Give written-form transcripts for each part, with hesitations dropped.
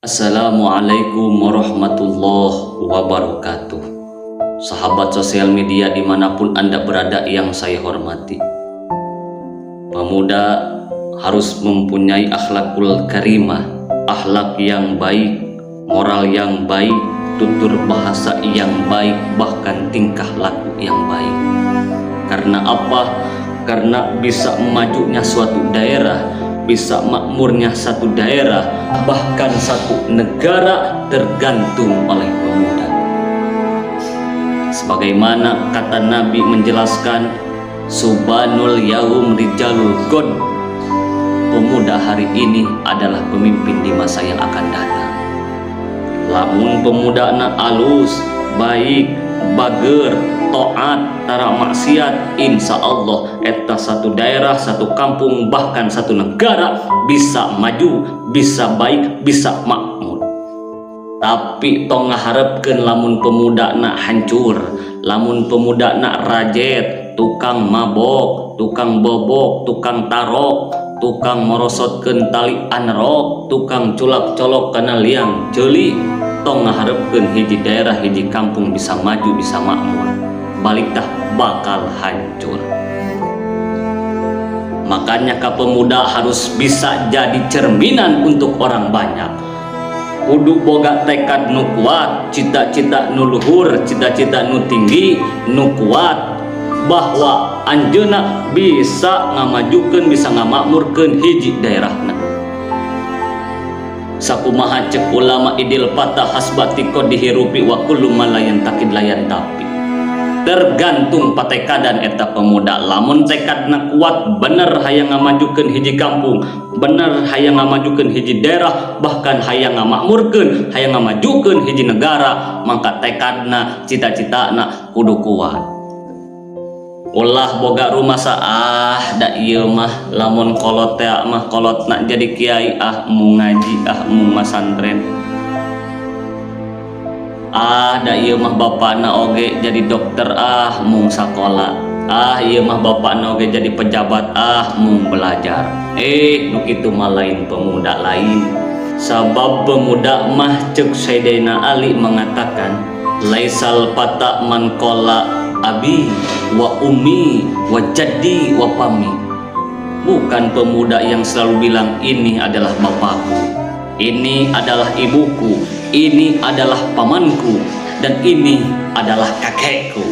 Assalamualaikum warahmatullahi wabarakatuh. Sahabat sosial media dimanapun Anda berada yang saya hormati, pemuda harus mempunyai akhlakul karimah, akhlak yang baik, moral yang baik, tutur bahasa yang baik, bahkan tingkah laku yang baik. Karena apa? Karena bisa memajunya suatu daerah, bisa makmurnya satu daerah, bahkan satu negara tergantung oleh pemuda. Sebagaimana kata Nabi menjelaskan, Subhanul yaum rijalul god, pemuda hari ini adalah pemimpin di masa yang akan datang. Lamun pemuda na alus, baik, bager, toat, tara maksiat, insya Allah eta satu daerah, satu kampung, bahkan satu negara bisa maju, bisa baik, bisa makmur. Tapi tong ngaharepkeun lamun pemuda nak hancur, lamun pemuda nak rajet, tukang mabok, tukang bobok, tukang tarok, tukang merosotkeun tali anrok, tukang culak colok kana liang ceuli, tong ngaharepkeun hiji daerah, hiji kampung bisa maju, bisa makmur, balik dah bakal hancur. Makanya pemuda harus bisa jadi cerminan untuk orang banyak. Kudu boga tekad nu kuat, cita-cita nu luhur, cita-cita nu tinggi, nu kuat, bahwa anjeuna bisa ngamajukeun, bisa ngamakmurkeun hiji daerahna. Sakumaha cek ulama idil patah hasbati kod dihirupi wa kullu malayan takid layan tapi. Tergantung patekadan eta pemuda. Lamun tekadna kuat, bener hayang ngamajukeun hiji kampung, bener hayang ngamajukeun hiji daerah, bahkan hayang ngamakmurkeun, hayang ngamajukeun hiji negara, maka tekadna, cita-citana kudu kuat. Ulah boga rumah da ieu mah lamun kolot teh mah kolotna jadi kiai, mu ngaji, mu masantren. Da ieu mah bapakna oge jadi dokter, mung sakola. Ieu mah bapakna oge jadi pejabat, mung belajar. Nu kitu mah lain pemuda lain. Sabab pemuda mah cek Sayyidina Ali mengatakan, laisal fata man qala abi wa ummi wa jaddi wa pami. Bukan pemuda yang selalu bilang ini adalah bapakku, ini adalah ibuku, ini adalah pamanku, dan ini adalah kakekku.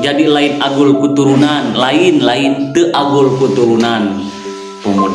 Jadi lain agul keturunan, lain teu agul keturunan. Pemuda